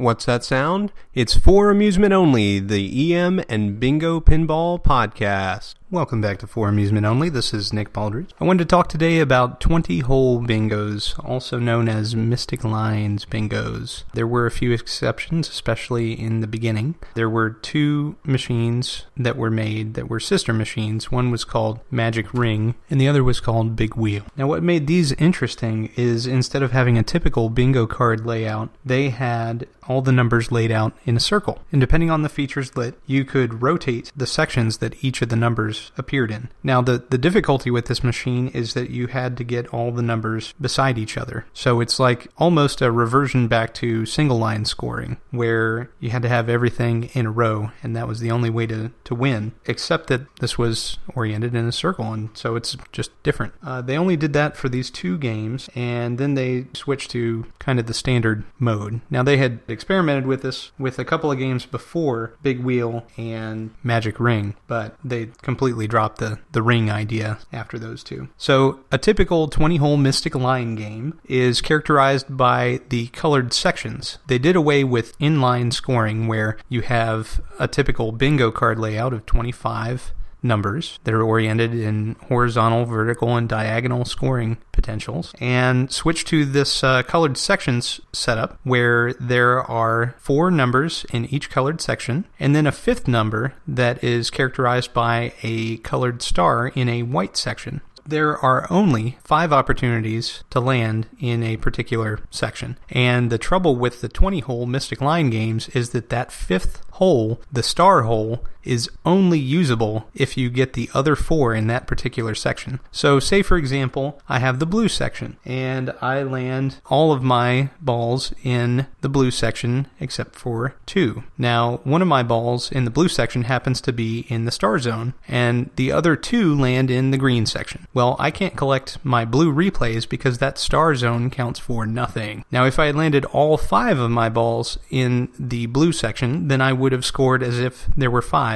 What's that sound? It's For Amusement Only, the EM and Bingo Pinball Podcast. Welcome back to For Amusement Only. This is Nick Baldridge. I wanted to talk today about 20-hole bingos, also known as Mystic Lines bingos. There were a few exceptions, especially in the beginning. There were two machines that were made that were sister machines. One was called Magic Ring, and the other was called Big Wheel. Now, what made these interesting is instead of having a typical bingo card layout, they had all the numbers laid out in a circle. And depending on the features lit, you could rotate the sections that each of the numbers appeared in. Now, the difficulty with this machine is that you had to get all the numbers beside each other. So it's like almost a reversion back to single line scoring, where you had to have everything in a row, and that was the only way to win, except that this was oriented in a circle, and so it's just different. They only did that for these two games, and then they switched to kind of the standard mode. Now, they had experimented with this with a couple of games before Big Wheel and Magic Ring, but they completely dropped the ring idea after those two. So a typical 20-hole Mystic Line game is characterized by the colored sections. They did away with inline scoring, where you have a typical bingo card layout of 25 numbers that are oriented in horizontal, vertical, and diagonal scoring potentials, and switch to this colored sections setup where there are 4 numbers in each colored section, and then a 5th number that is characterized by a colored star in a white section. There are only 5 opportunities to land in a particular section. And the trouble with the 20-hole Mystic Line games is that 5th hole, the star hole, is only usable if you get the other 4 in that particular section. So say, for example, I have the blue section, and I land all of my balls in the blue section except for 2. Now, one of my balls in the blue section happens to be in the star zone, and the other 2 land in the green section. Well, I can't collect my blue replays because that star zone counts for nothing. Now, if I had landed all 5 of my balls in the blue section, then I would have scored as if there were 5.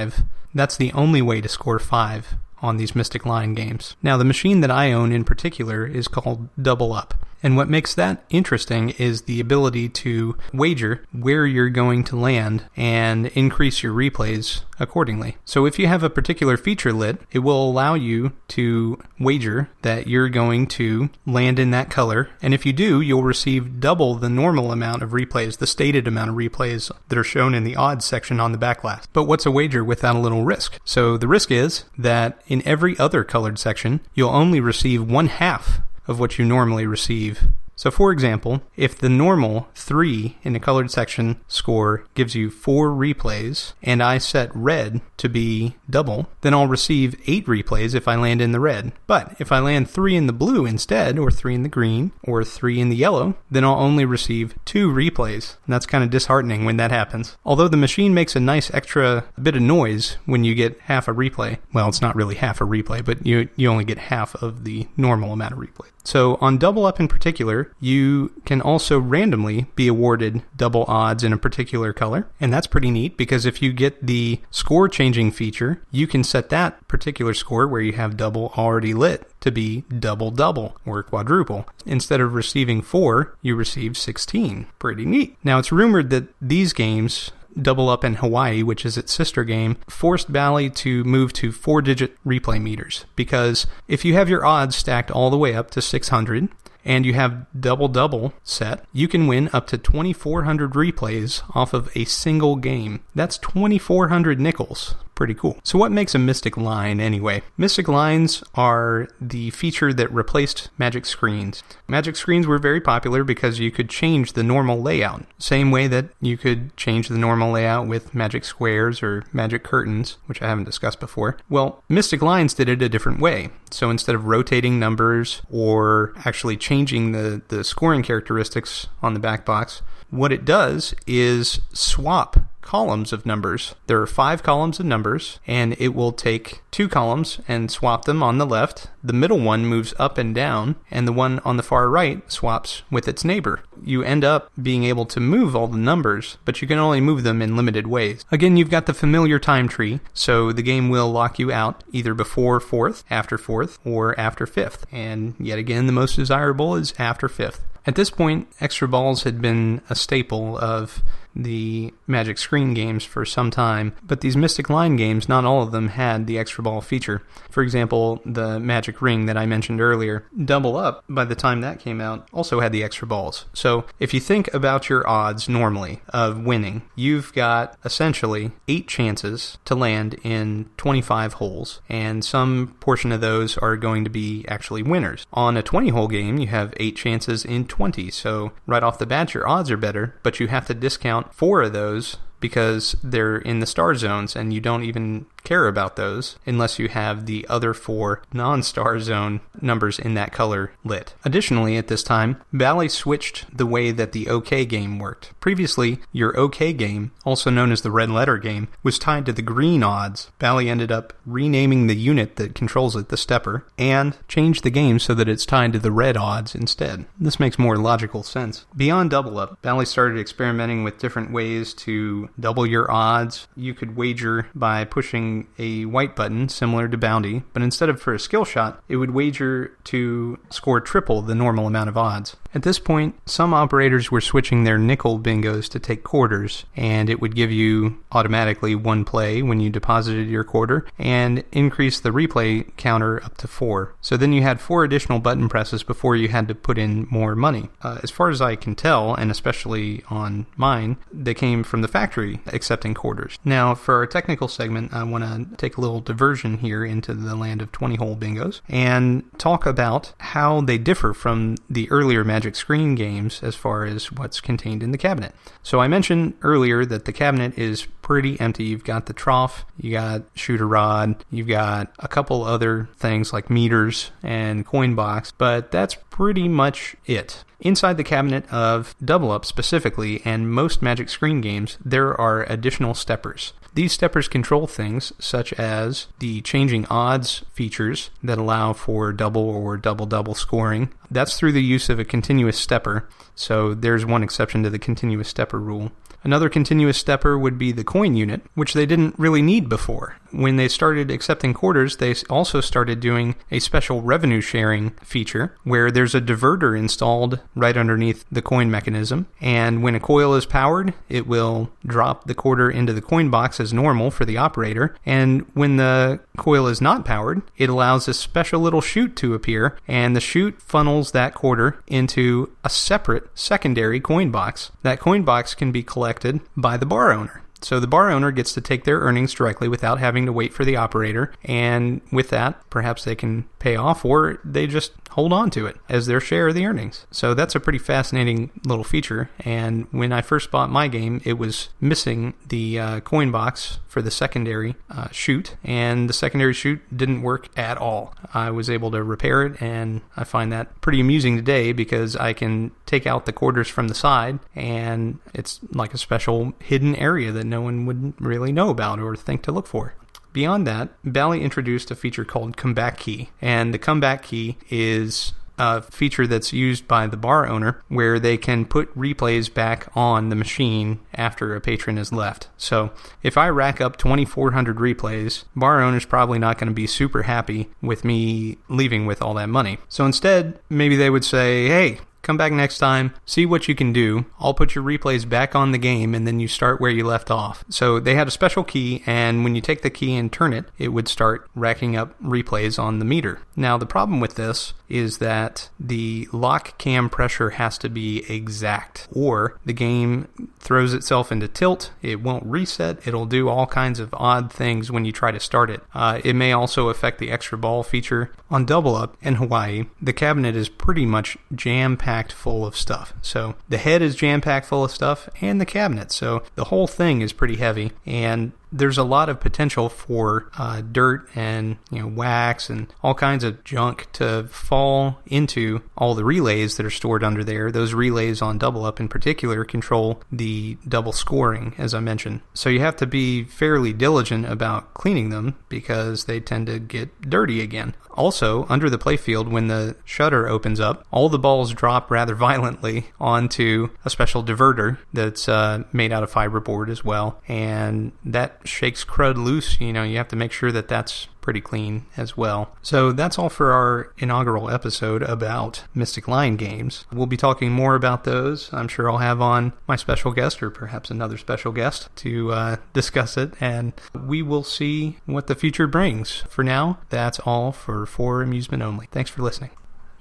That's the only way to score 5 on these Mystic Line games. Now, the machine that I own in particular is called Double Up. And what makes that interesting is the ability to wager where you're going to land and increase your replays accordingly. So if you have a particular feature lit, it will allow you to wager that you're going to land in that color. And if you do, you'll receive double the normal amount of replays, the stated amount of replays that are shown in the odds section on the backlash. But what's a wager without a little risk? So the risk is that in every other colored section, you'll only receive 1/2 of what you normally receive. So for example, if the normal 3 in the colored section score gives you 4 replays, and I set red to be double, then I'll receive 8 replays if I land in the red. But if I land 3 in the blue instead, or 3 in the green, or 3 in the yellow, then I'll only receive 2 replays. And that's kind of disheartening when that happens. Although the machine makes a nice extra bit of noise when you get half a replay. Well, it's not really half a replay, but you only get half of the normal amount of replay. So on Double Up in particular, you can also randomly be awarded double odds in a particular color. And that's pretty neat because if you get the score changing feature, you can set that particular score where you have double already lit to be double or quadruple. Instead of receiving 4, you receive 16. Pretty neat. Now, it's rumored that these games, Double Up in Hawaii, which is its sister game, forced Bally to move to 4-digit replay meters, because if you have your odds stacked all the way up to 600 and you have double set, you can win up to 2,400 replays off of a single game. That's 2,400 nickels. Pretty cool. So what makes a Mystic Line anyway? Mystic Lines are the feature that replaced Magic Screens. Magic Screens were very popular because you could change the normal layout. Same way that you could change the normal layout with Magic Squares or Magic Curtains, which I haven't discussed before. Well, Mystic Lines did it a different way. So instead of rotating numbers or actually changing the scoring characteristics on the back box, what it does is swap columns of numbers. There are 5 columns of numbers, and it will take 2 columns and swap them on the left. The middle one moves up and down, and the one on the far right swaps with its neighbor. You end up being able to move all the numbers, but you can only move them in limited ways. Again, you've got the familiar time tree, so the game will lock you out either before 4th, after 4th, or after 5th. And yet again, the most desirable is after 5th. At this point, extra balls had been a staple of the Magic Screen games for some time, but these Mystic Line games, not all of them had the extra ball feature. For example, the Magic Ring that I mentioned earlier, Double Up, by the time that came out, also had the extra balls. So if you think about your odds normally of winning, you've got essentially 8 chances to land in 25 holes, and some portion of those are going to be actually winners. On a 20-hole game, you have 8 chances in 20, so right off the bat, your odds are better, but you have to discount 4 of those because they're in the star zones, and you don't even care about those unless you have the other 4 non-star zone numbers in that color lit. Additionally, at this time, Bally switched the way that the OK game worked. Previously, your OK game, also known as the red letter game, was tied to the green odds. Bally ended up renaming the unit that controls it, the stepper, and changed the game so that it's tied to the red odds instead. This makes more logical sense. Beyond Double Up, Bally started experimenting with different ways to double your odds. You could wager by pushing a white button similar to Bounty, but instead of for a skill shot, it would wager to score triple the normal amount of odds. At this point, some operators were switching their nickel bingos to take quarters, and it would give you automatically 1 play when you deposited your quarter, and increase the replay counter up to 4. So then you had 4 additional button presses before you had to put in more money. As far as I can tell, and especially on mine, they came from the factory accepting quarters. Now, for our technical segment, I want to take a little diversion here into the land of 20-hole bingos and talk about how they differ from the earlier Magic Screen games as far as what's contained in the cabinet. So I mentioned earlier that the cabinet is pretty empty. You've got the trough, you got shooter rod, you've got a couple other things like meters and coin box, but that's pretty much it. Inside the cabinet of Double Up specifically, and most Magic Screen games, there are additional steppers. These steppers control things such as the changing odds features that allow for double or double-double scoring. That's through the use of a continuous stepper, so there's one exception to the continuous stepper rule. Another continuous stepper would be the coin unit, which they didn't really need before. When they started accepting quarters, they also started doing a special revenue sharing feature where there's a diverter installed right underneath the coin mechanism, and when a coil is powered, it will drop the quarter into the coin box as normal for the operator, and when the coil is not powered, it allows a special little chute to appear, and the chute funnels that quarter into a separate secondary coin box. That coin box can be collected by the bar owner. So the bar owner gets to take their earnings directly without having to wait for the operator, and with that, perhaps they can pay off, or they just hold on to it as their share of the earnings. So that's a pretty fascinating little feature, and when I first bought my game, it was missing the coin box for the secondary chute, and the secondary chute didn't work at all. I was able to repair it, and I find that pretty amusing today because I can take out the quarters from the side, and it's like a special hidden area that no one would really know about or think to look for. Beyond that, Bally introduced a feature called Comeback Key, and the Comeback Key is a feature that's used by the bar owner where they can put replays back on the machine after a patron is left. So if I rack up 2,400 replays, bar owner's probably not going to be super happy with me leaving with all that money. So instead, maybe they would say, hey, come back next time, see what you can do. I'll put your replays back on the game, and then you start where you left off. So they had a special key, and when you take the key and turn it, it would start racking up replays on the meter. Now, the problem with this is that the lock cam pressure has to be exact, or the game throws itself into tilt, it won't reset, it'll do all kinds of odd things when you try to start it. It may also affect the extra ball feature. On Double Up in Hawaii, the cabinet is pretty much jam-packed full of stuff. So the head is jam-packed full of stuff, and the cabinet, so the whole thing is pretty heavy, and there's a lot of potential for dirt and wax and all kinds of junk to fall into all the relays that are stored under there. Those relays on Double Up in particular control the double scoring, as I mentioned. So you have to be fairly diligent about cleaning them because they tend to get dirty again. Also, under the playfield, when the shutter opens up, all the balls drop rather violently onto a special diverter that's made out of fiberboard as well, and that shakes crud loose, you have to make sure that that's pretty clean as well. So that's all for our inaugural episode about Mystic Lion games. We'll be talking more about those. I'm sure I'll have on my special guest, or perhaps another special guest, to discuss it, and we will see what the future brings. For now, that's all for Amusement Only. Thanks for listening.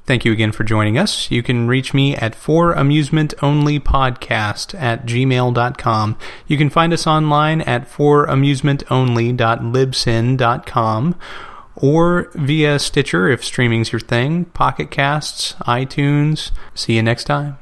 Thank you again for joining us. You can reach me at foramusementonlypodcast@gmail.com. You can find us online at foramusementonly.libsyn.com or via Stitcher if streaming's your thing, Pocket Casts, iTunes. See you next time.